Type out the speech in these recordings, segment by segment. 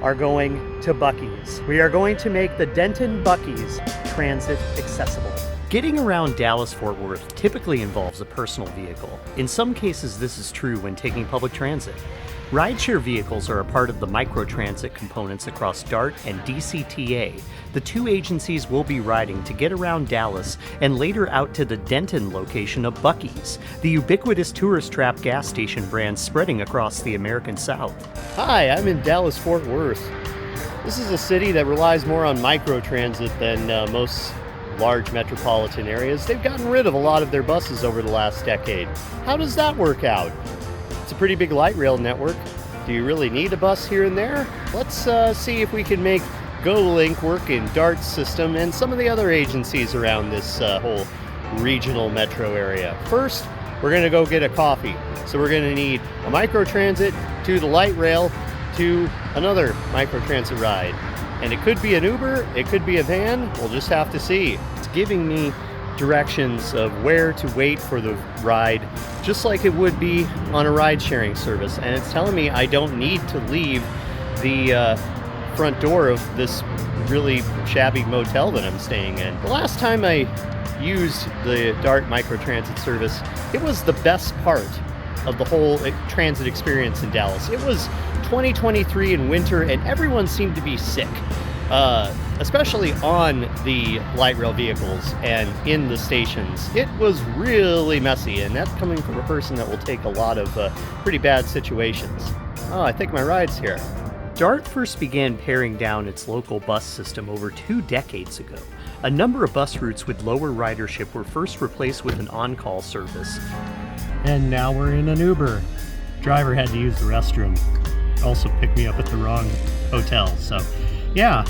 are going to Buc-ee's. We are going to make the Denton Buc-ee's transit accessible. Getting around Dallas-Fort Worth typically involves a personal vehicle. In some cases, this is true when taking public transit. Rideshare vehicles are a part of the microtransit components across DART and DCTA. The two agencies will be riding to get around Dallas and later out to the Denton location of Buc-ee's, the ubiquitous tourist trap gas station brand spreading across the American South. Hi, I'm in Dallas-Fort Worth. This is a city that relies more on microtransit than most large metropolitan areas. They've gotten rid of a lot of their buses over the last decade. How does that work out? It's a pretty big light rail network. Do you really need a bus here and there? Let's see if we can make GoLink work in DART's system and some of the other agencies around this whole regional metro area. First, we're gonna go get a coffee. So we're gonna need a microtransit to the light rail to another microtransit ride. And it could be an Uber, it could be a van, we'll just have to see. It's giving me directions of where to wait for the ride, just like it would be on a ride-sharing service. And it's telling me I don't need to leave the front door of this really shabby motel that I'm staying in. The last time I used the DART microtransit service, it was the best part of the whole transit experience in Dallas. It was 2023 in winter and everyone seemed to be sick, especially on the light rail vehicles and in the stations. It was really messy, and that's coming from a person that will take a lot of pretty bad situations. Oh, I think my ride's here. DART first began paring down its local bus system over 2 decades ago. A number of bus routes with lower ridership were first replaced with an on-call service. And now we're in an Uber. Driver had to use the restroom. Also picked me up at the wrong hotel, so yeah.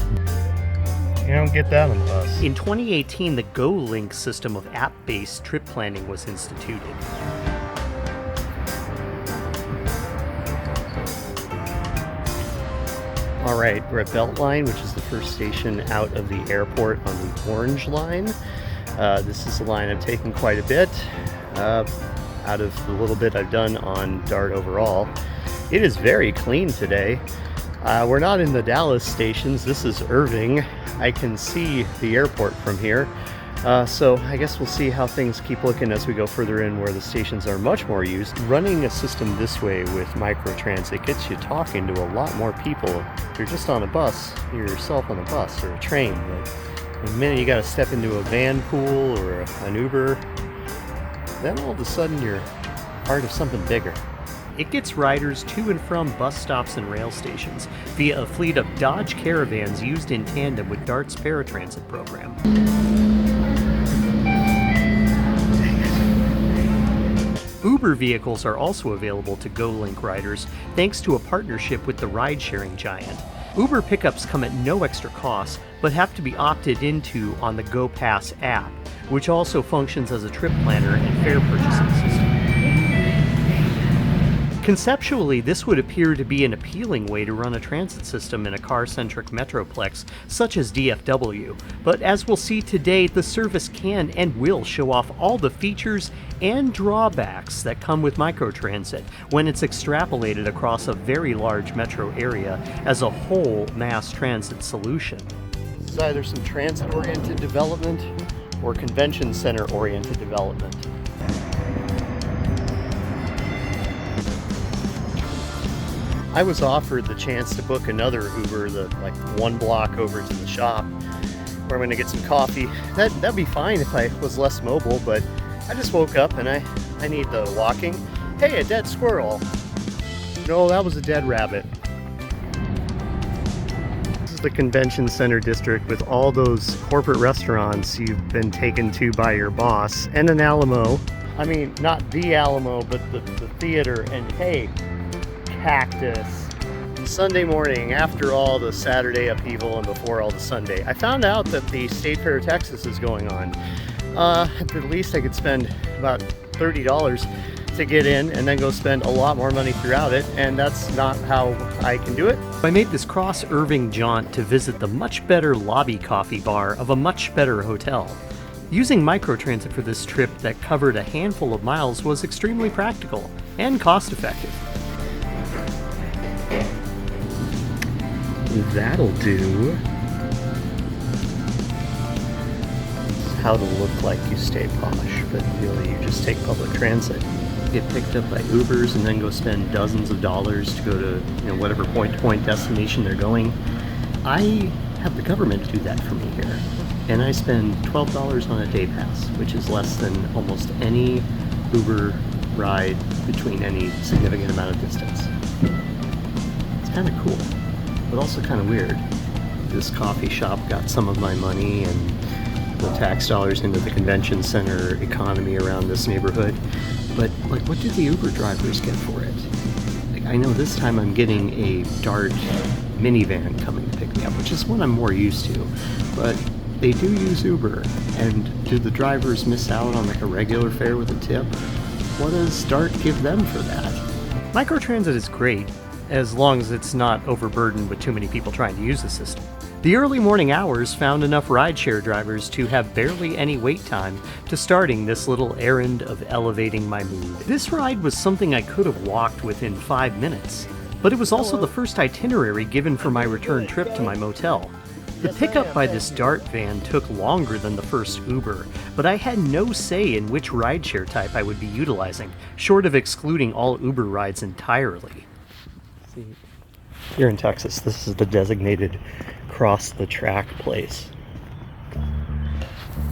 You don't get that on the bus. In 2018, the GoLink system of app-based trip planning was instituted. All right, we're at Beltline, which is the first station out of the airport on the orange line. This is the line I'm taking quite a bit, out of the little bit I've done on DART overall. It is very clean today. We're not in the Dallas stations. This is Irving. I can see the airport from here. So I guess we'll see how things keep looking as we go further in where the stations are much more used. Running a system this way with microtransit gets you talking to a lot more people. If you're just on a bus, you're yourself on a bus or a train. But the minute you got to step into a van pool or an Uber, then all of a sudden you're part of something bigger. It gets riders to and from bus stops and rail stations via a fleet of Dodge Caravans used in tandem with DART's paratransit program. Uber vehicles are also available to GoLink riders thanks to a partnership with the ride-sharing giant. Uber pickups come at no extra cost, but have to be opted into on the GoPass app, which also functions as a trip planner and fare purchasing system. Conceptually, this would appear to be an appealing way to run a transit system in a car-centric metroplex such as DFW, but as we'll see today, the service can and will show off all the features and drawbacks that come with microtransit when it's extrapolated across a very large metro area as a whole mass transit solution. This is either some transit-oriented development or convention center-oriented development. I was offered the chance to book another Uber, like 1 block over to the shop, where I'm going to get some coffee. That'd be fine if I was less mobile, but I just woke up and I need the walking. Hey, a dead squirrel. No, that was a dead rabbit. This is the convention center district with all those corporate restaurants you've been taken to by your boss, and an Alamo. I mean, not the Alamo, but the theater, and hey, cactus. Sunday morning, after all the Saturday upheaval and before all the Sunday, I found out that the State Fair of Texas is going on. At the least I could spend about $30 to get in and then go spend a lot more money throughout it, and that's not how I can do it. I made this cross-Irving jaunt to visit the much better lobby coffee bar of a much better hotel. Using microtransit for this trip that covered a handful of miles was extremely practical and cost-effective. that'll do. How to look like you stay posh, but really you just take public transit. Get picked up by Ubers and then go spend dozens of dollars to go to, whatever point-to-point destination they're going. I have the government do that for me here, and I spend $12 on a day pass, which is less than almost any Uber ride between any significant amount of distance. It's kind of cool, but also kind of weird. This coffee shop got some of my money and the tax dollars into the convention center economy around this neighborhood, but like, what did the Uber drivers get for it? Like, I know this time I'm getting a DART minivan coming to pick me up, which is one I'm more used to, but they do use Uber, and do the drivers miss out on like a regular fare with a tip? What does DART give them for that? Microtransit is great, as long as it's not overburdened with too many people trying to use the system. The early morning hours found enough rideshare drivers to have barely any wait time to starting this little errand of elevating my mood. This ride was something I could have walked within 5 minutes, but it was also the first itinerary given for my return trip to my motel. The pickup by this DART van took longer than the first Uber, but I had no say in which rideshare type I would be utilizing, short of excluding all Uber rides entirely. See, here in Texas, this is the designated cross the track place.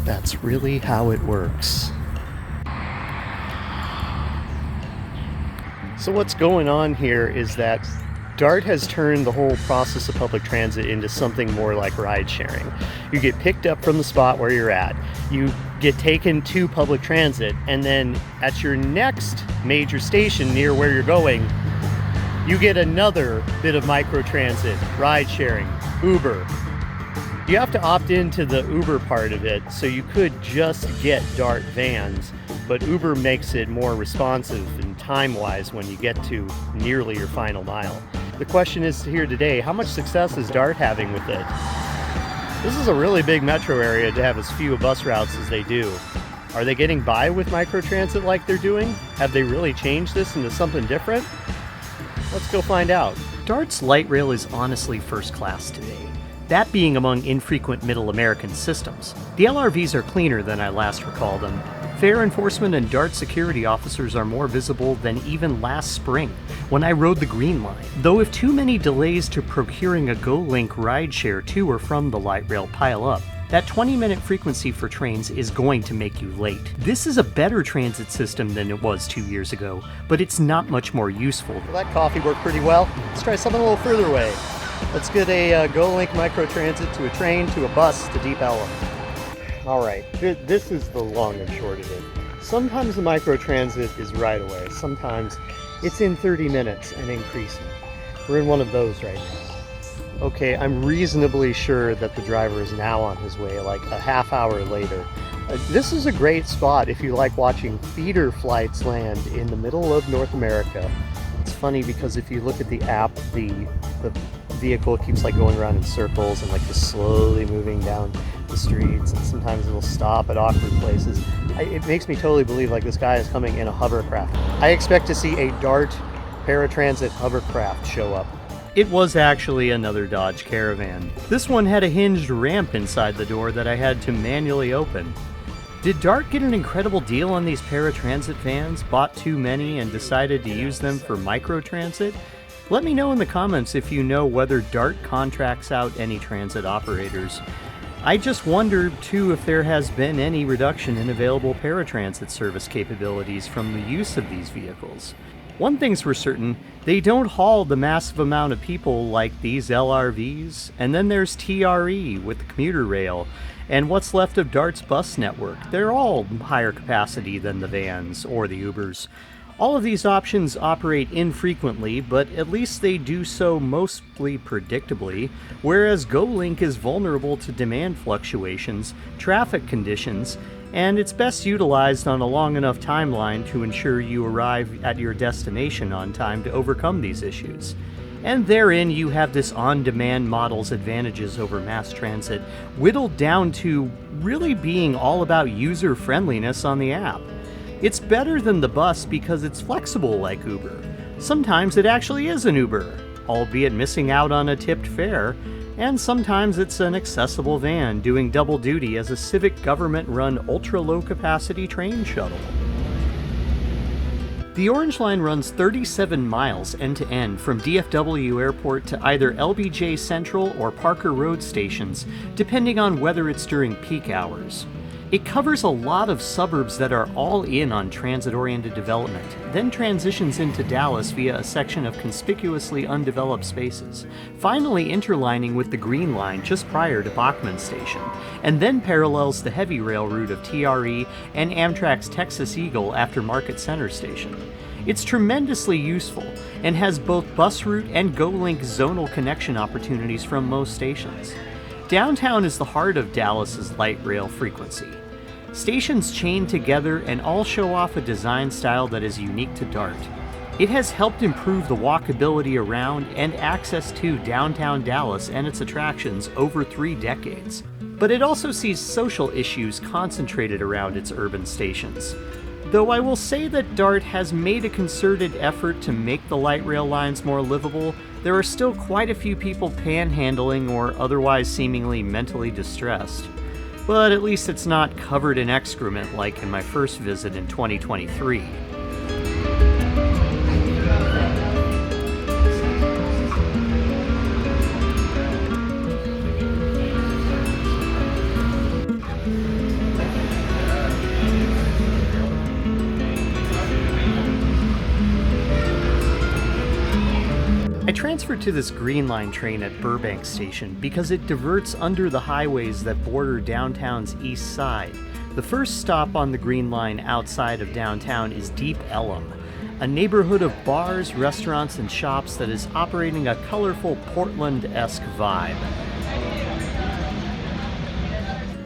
That's really how it works. So what's going on here is that DART has turned the whole process of public transit into something more like ride sharing. You get picked up from the spot where you're at, you get taken to public transit, and then at your next major station near where you're going, you get another bit of microtransit, ride sharing, Uber. You have to opt into the Uber part of it, so you could just get DART vans, but Uber makes it more responsive and time-wise when you get to nearly your final mile. The question is here today, how much success is DART having with it? This is a really big metro area to have as few bus routes as they do. Are they getting by with microtransit like they're doing? Have they really changed this into something different? Let's go find out. DART's light rail is honestly first class today, that being among infrequent middle American systems. The LRVs are cleaner than I last recall them. Fare enforcement and DART security officers are more visible than even last spring, when I rode the Green Line. Though if too many delays to procuring a GoLink rideshare to or from the light rail pile up, that 20-minute frequency for trains is going to make you late. This is a better transit system than it was 2 years ago, but it's not much more useful. Well, that coffee worked pretty well. Let's try something a little further away. Let's get a GoLink microtransit to a train to a bus to Deep Ellum. Alright, this is the long and short of it. Sometimes the microtransit is right away. Sometimes it's in 30 minutes and increasing. We're in one of those right now. Okay, I'm reasonably sure that the driver is now on his way, like a half hour later. This is a great spot if you like watching feeder flights land in the middle of North America. It's funny because if you look at the app, the vehicle keeps like going around in circles and like just slowly moving down the streets, and sometimes it'll stop at awkward places. It makes me totally believe like this guy is coming in a hovercraft. I expect to see a DART paratransit hovercraft show up. It was actually another Dodge Caravan. This one had a hinged ramp inside the door that I had to manually open. Did DART get an incredible deal on these paratransit vans, bought too many, and decided to use them for microtransit? Let me know in the comments if you know whether DART contracts out any transit operators. I just wonder, too, if there has been any reduction in available paratransit service capabilities from the use of these vehicles. One thing's for certain, they don't haul the massive amount of people like these LRVs, and then there's TRE with the commuter rail, and what's left of DART's bus network. They're all higher capacity than the vans or the Ubers. All of these options operate infrequently, but at least they do so mostly predictably, whereas GoLink is vulnerable to demand fluctuations, traffic conditions, and it's best utilized on a long enough timeline to ensure you arrive at your destination on time to overcome these issues. And therein you have this on-demand model's advantages over mass transit, whittled down to really being all about user-friendliness on the app. It's better than the bus because it's flexible like Uber. Sometimes it actually is an Uber. albeit missing out on a tipped fare, and sometimes it's an accessible van doing double duty as a civic government-run ultra-low-capacity train shuttle. The Orange Line runs 37 miles end-to-end from DFW Airport to either LBJ Central or Parker Road stations, depending on whether it's during peak hours. It covers a lot of suburbs that are all in on transit-oriented development, then transitions into Dallas via a section of conspicuously undeveloped spaces, finally interlining with the Green Line just prior to Bachman Station, and then parallels the heavy rail route of TRE and Amtrak's Texas Eagle after Market Center Station. It's tremendously useful and has both bus route and GoLink zonal connection opportunities from most stations. Downtown is the heart of Dallas's light rail frequency. Stations chain together and all show off a design style that is unique to DART. It has helped improve the walkability around and access to downtown Dallas and its attractions over 3 decades. But it also sees social issues concentrated around its urban stations. Though I will say that DART has made a concerted effort to make the light rail lines more livable, there are still quite a few people panhandling or otherwise seemingly mentally distressed. But at least it's not covered in excrement like in my first visit in 2023. I transferred to this Green Line train at Burbank Station because it diverts under the highways that border downtown's east side. The first stop on the Green Line outside of downtown is Deep Ellum, a neighborhood of bars, restaurants, and shops that is operating a colorful Portland-esque vibe.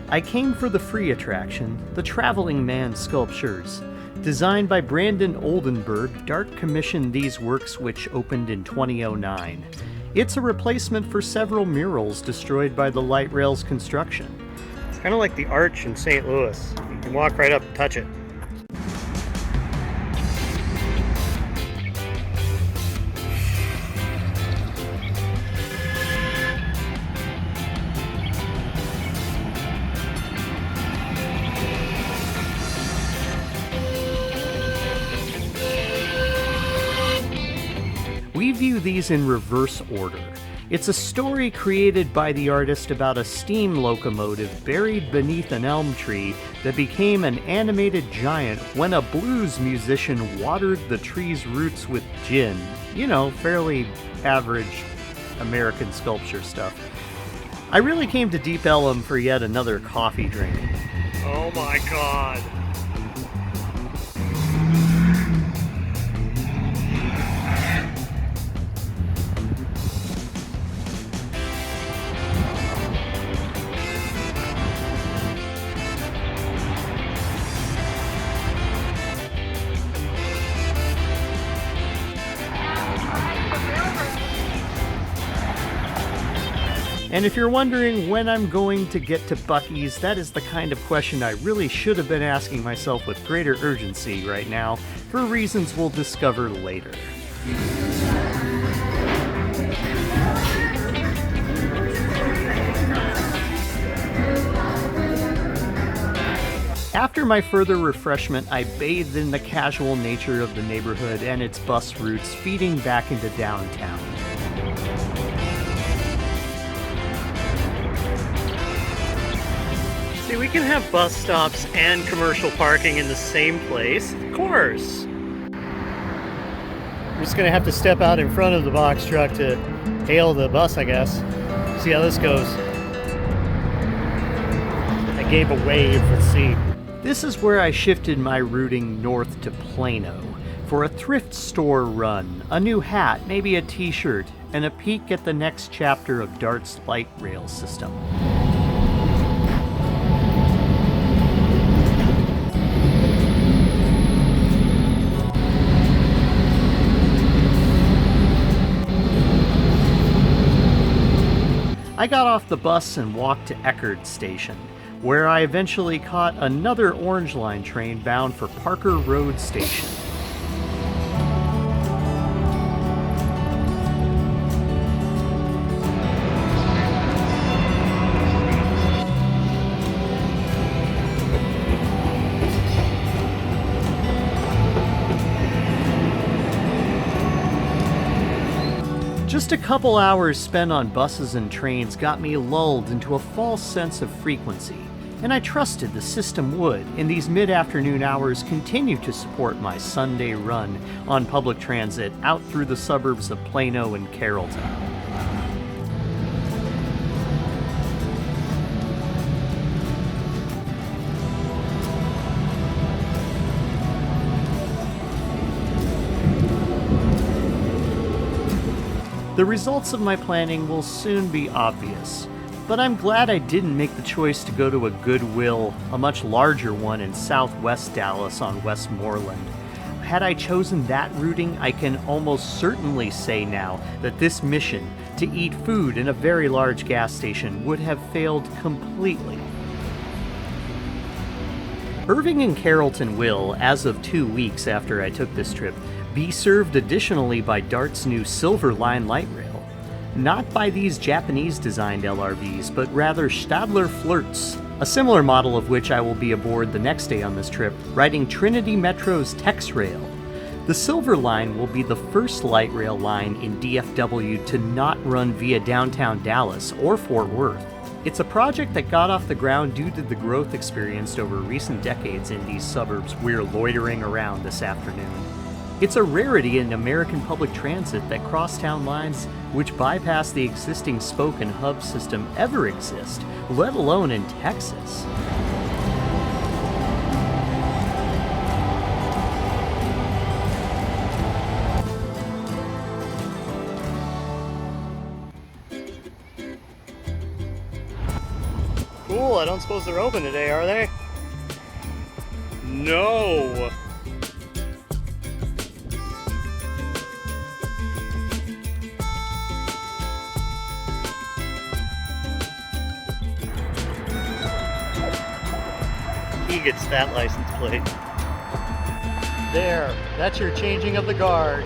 I came for the free attraction, the Traveling Man sculptures. Designed by Brandon Oldenburg, DART commissioned these works which opened in 2009. It's a replacement for several murals destroyed by the light rail's construction. It's kind of like the arch in St. Louis. You can walk right up and touch it. We view these in reverse order. It's a story created by the artist about a steam locomotive buried beneath an elm tree that became an animated giant when a blues musician watered the tree's roots with gin. You know, fairly average American sculpture stuff. I really came to Deep Ellum for yet another coffee drink. Oh my god. And if you're wondering when I'm going to get to Buc-ee's, that is the kind of question I really should have been asking myself with greater urgency right now, for reasons we'll discover later. After my further refreshment, I bathed in the casual nature of the neighborhood and its bus routes feeding back into downtown. See, we can have bus stops and commercial parking in the same place. Of course. I'm just gonna have to step out in front of the box truck to hail the bus, I guess. See how this goes. I gave a wave, let's see. This is where I shifted my routing north to Plano for a thrift store run, a new hat, maybe a t-shirt, and a peek at the next chapter of DART's light rail system. I got off the bus and walked to Eckerd Station, where I eventually caught another Orange Line train bound for Parker Road Station. Just a couple hours spent on buses and trains got me lulled into a false sense of frequency, and I trusted the system would, in these mid-afternoon hours, continue to support my Sunday run on public transit out through the suburbs of Plano and Carrollton. The results of my planning will soon be obvious, but I'm glad I didn't make the choice to go to a Goodwill, a much larger one in southwest Dallas on Westmoreland. Had I chosen that routing, I can almost certainly say now that this mission to eat food in a very large gas station would have failed completely. Irving and Carrollton will, as of 2 weeks after I took this trip, be served additionally by DART's new Silver Line light rail. Not by these Japanese-designed LRVs, but rather Stadler Flirts, a similar model of which I will be aboard the next day on this trip, riding Trinity Metro's Tex Rail. The Silver Line will be the first light rail line in DFW to not run via downtown Dallas or Fort Worth. It's a project that got off the ground due to the growth experienced over recent decades in these suburbs we're loitering around this afternoon. It's a rarity in American public transit that crosstown lines which bypass the existing spoke and hub system ever exist, let alone in Texas. Cool, I don't suppose they're open today, are they? No! He gets that license plate. There, that's your changing of the guard.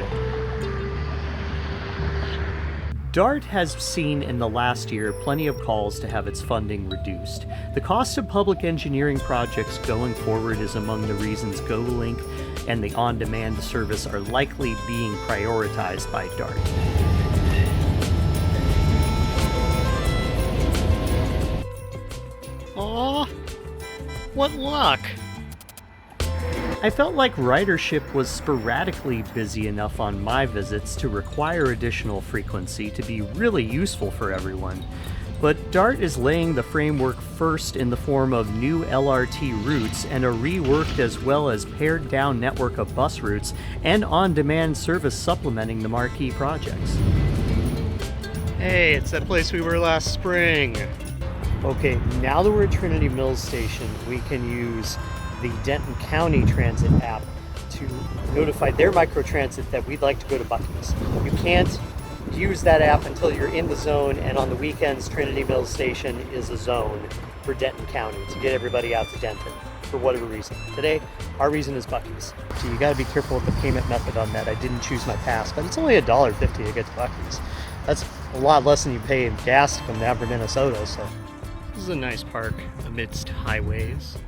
DART has seen in the last year plenty of calls to have its funding reduced. The cost of public engineering projects going forward is among the reasons GoLink and the on-demand service are likely being prioritized by DART. Aw, what luck! I felt like ridership was sporadically busy enough on my visits to require additional frequency to be really useful for everyone. But DART is laying the framework first in the form of new LRT routes and a reworked as well as pared down network of bus routes and on-demand service supplementing the marquee projects. Hey, it's that place we were last spring. Okay, now that we're at Trinity Mills Station, we can use the Denton County Transit app to notify their microtransit that we'd like to go to Buc-ee's. You can't use that app until you're in the zone, and on the weekends, Trinity Mills Station is a zone for Denton County to get everybody out to Denton for whatever reason. Today, our reason is Buc-ee's. So you gotta be careful with the payment method on that. I didn't choose my pass, but it's only $1.50 to get to Buc-ee's. That's a lot less than you pay in gas to come down from Minnesota, so. This is a nice park amidst highways.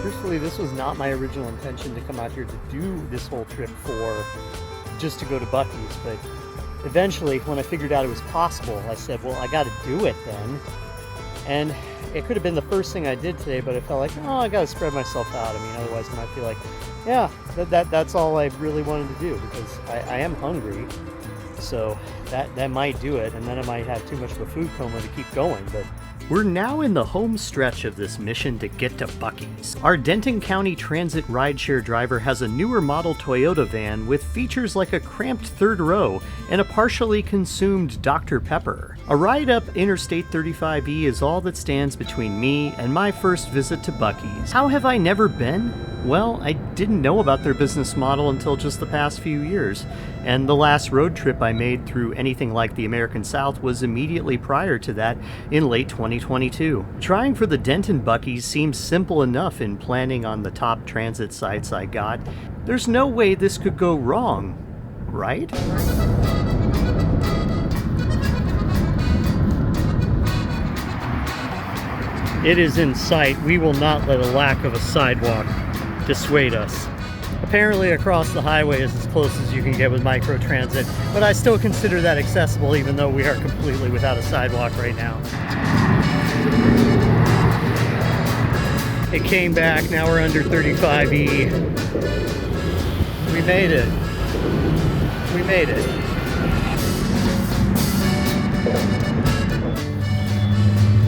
Truthfully, this was not my original intention to come out here to do this whole trip for just to go to Buc-ee's, but eventually when I figured out it was possible, I said, well, I gotta do it then. And it could have been the first thing I did today, but I felt like, oh, I gotta spread myself out. I mean, otherwise I might feel like, yeah, that's all I really wanted to do, because I am hungry. So that might do it, and then I might have too much of a food coma to keep going, but we're now in the home stretch of this mission to get to Buc-ee's. Our Denton County Transit rideshare driver has a newer model Toyota van with features like a cramped third row and a partially consumed Dr. Pepper. A ride up Interstate 35E is all that stands between me and my first visit to Buc-ee's. How have I never been? Well, I didn't know about their business model until just the past few years, and the last road trip I made through anything like the American South was immediately prior to that in late 2022. Trying for the Denton Buc-ee's seems simple enough in planning on the top transit sites I got. There's no way this could go wrong, right? It is in sight. We will not let a lack of a sidewalk dissuade us. Apparently across the highway is as close as you can get with microtransit, but I still consider that accessible even though we are completely without a sidewalk right now. It came back, now we're under 35E. We made it. We made it.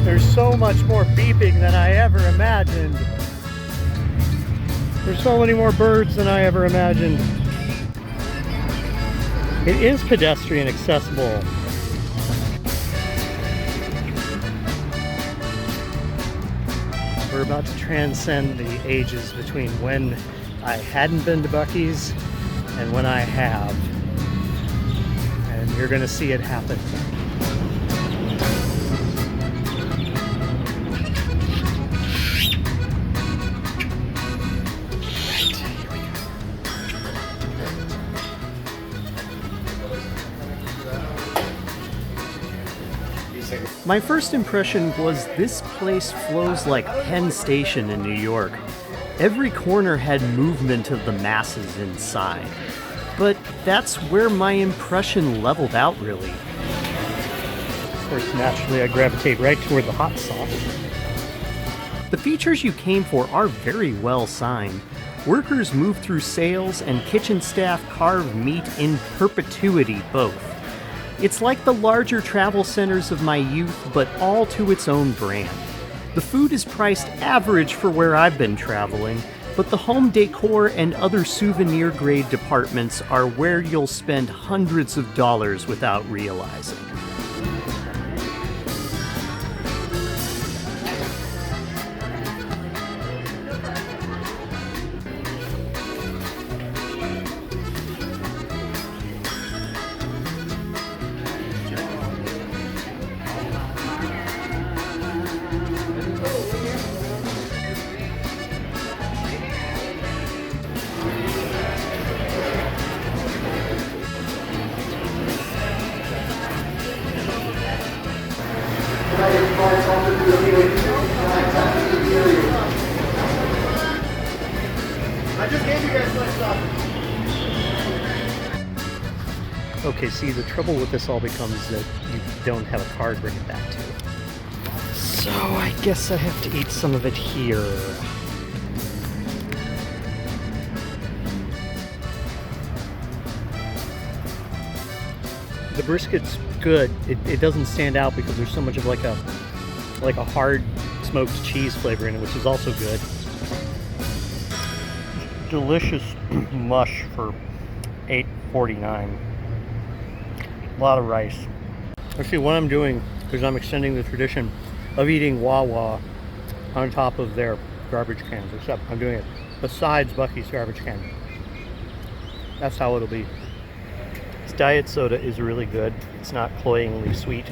There's so much more beeping than I ever imagined. There's so many more birds than I ever imagined. It is pedestrian accessible. We're about to transcend the ages between when I hadn't been to Buc-ee's and when I have. And you're gonna see it happen. My first impression was this place flows like Penn Station in New York. Every corner had movement of the masses inside. But that's where my impression leveled out, really. Of course, naturally I gravitate right toward the hot sauce. The features you came for are very well signed. Workers move through sales and kitchen staff carve meat in perpetuity both. It's like the larger travel centers of my youth, but all to its own brand. The food is priced average for where I've been traveling, but the home decor and other souvenir-grade departments are where you'll spend hundreds of dollars without realizing. I just gave you guys my stuff. Okay, see, the trouble with this all becomes that you don't have a card to bring it back to. So I guess I have to eat some of it here. The brisket's good. It doesn't stand out because there's so much of like a hard smoked cheese flavor in it, which is also good. Delicious mush for $8.49. A lot of rice. Actually, what I'm doing is I'm extending the tradition of eating Wawa on top of their garbage cans, except I'm doing it besides Buc-ee's garbage can. That's how it'll be. This diet soda is really good. It's not cloyingly sweet.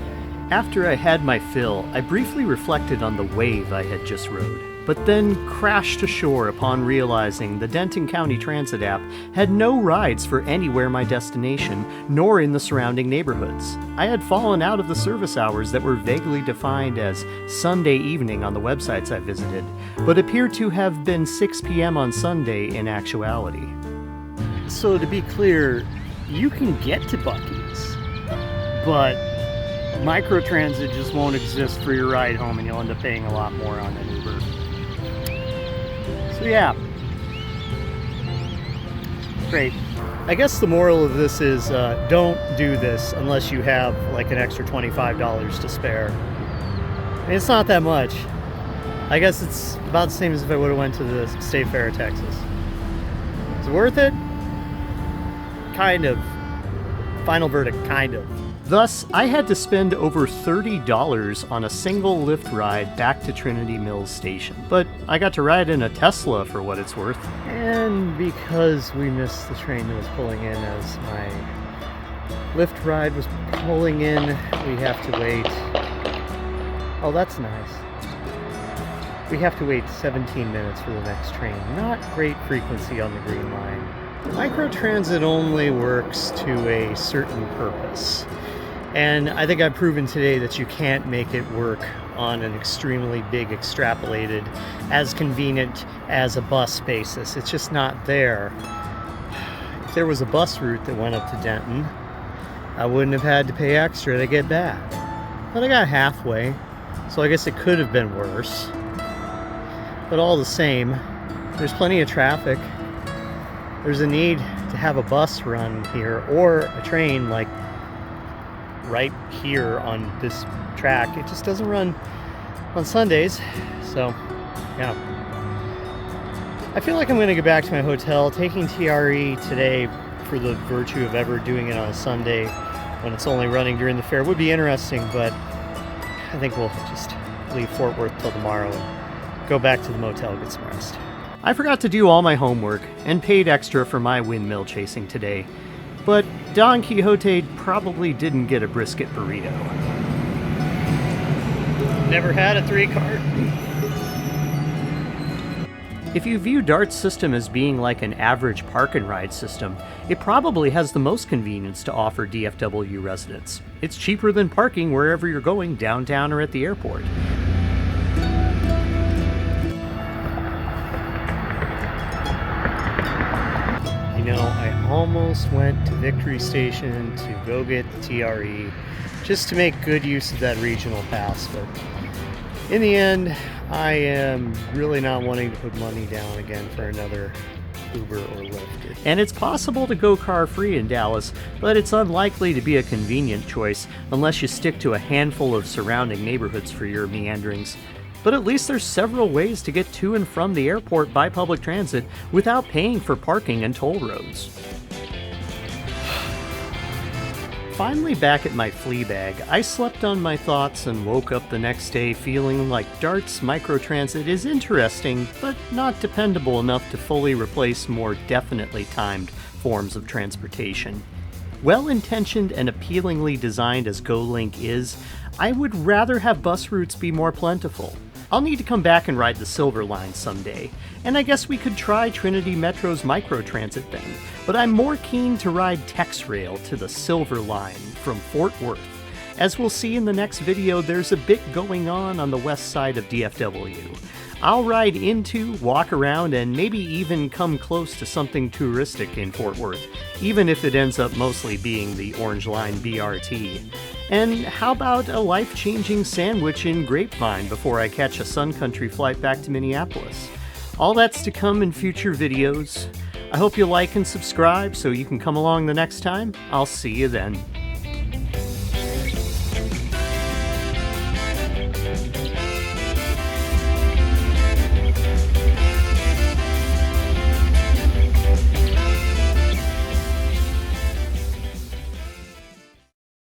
After I had my fill, I briefly reflected on the wave I had just rode, but then crashed ashore upon realizing the Denton County Transit app had no rides for anywhere my destination, nor in the surrounding neighborhoods. I had fallen out of the service hours that were vaguely defined as Sunday evening on the websites I visited, but appeared to have been 6 p.m. on Sunday in actuality. So to be clear, you can get to Buc-ee's, but microtransit just won't exist for your ride home and you'll end up paying a lot more on an Uber. So yeah. Great. I guess the moral of this is don't do this unless you have like an extra $25 to spare. I mean, it's not that much. I guess it's about the same as if I would have went to the State Fair of Texas. Is it worth it? Kind of. Final verdict, kind of. Thus, I had to spend over $30 on a single Lyft ride back to Trinity Mills Station. But I got to ride in a Tesla for what it's worth. And because we missed the train that was pulling in as my Lyft ride was pulling in, we have to wait. Oh, that's nice. We have to wait 17 minutes for the next train. Not great frequency on the Green Line. Microtransit only works to a certain purpose. And I think I've proven today that you can't make it work on an extremely big extrapolated, as convenient as a bus basis. It's just not there. If there was a bus route that went up to Denton, I wouldn't have had to pay extra to get back. But I got halfway, so I guess it could have been worse. But all the same, there's plenty of traffic. There's a need to have a bus run here, or a train, like right here on this track. It just doesn't run on Sundays, so yeah. I feel like I'm going to go back to my hotel. Taking TRE today for the virtue of ever doing it on a Sunday when it's only running during the fair would be interesting, but I think we'll just leave Fort Worth till tomorrow and go back to the motel, get some rest. I forgot to do all my homework and paid extra for my windmill chasing today, but Don Quixote probably didn't get a brisket burrito. Never had a 3-cart. If you view DART's system as being like an average park and ride system, it probably has the most convenience to offer DFW residents. It's cheaper than parking wherever you're going, downtown or at the airport. You know, I almost went to Victory Station to go get the TRE just to make good use of that regional pass, but in the end, I am really not wanting to put money down again for another Uber or Lyft. And it's possible to go car-free in Dallas, but it's unlikely to be a convenient choice unless you stick to a handful of surrounding neighborhoods for your meanderings. But at least there's several ways to get to and from the airport by public transit without paying for parking and toll roads. Finally back at my flea bag, I slept on my thoughts and woke up the next day feeling like DART's microtransit is interesting, but not dependable enough to fully replace more definitely timed forms of transportation. Well-intentioned and appealingly designed as GoLink is, I would rather have bus routes be more plentiful. I'll need to come back and ride the Silver Line someday, and I guess we could try Trinity Metro's microtransit thing, but I'm more keen to ride TexRail to the Silver Line from Fort Worth. As we'll see in the next video, there's a bit going on the west side of DFW. I'll ride into, walk around, and maybe even come close to something touristic in Fort Worth, even if it ends up mostly being the Orange Line BRT. And how about a life-changing sandwich in Grapevine before I catch a Sun Country flight back to Minneapolis? All that's to come in future videos. I hope you like and subscribe so you can come along the next time. I'll see you then.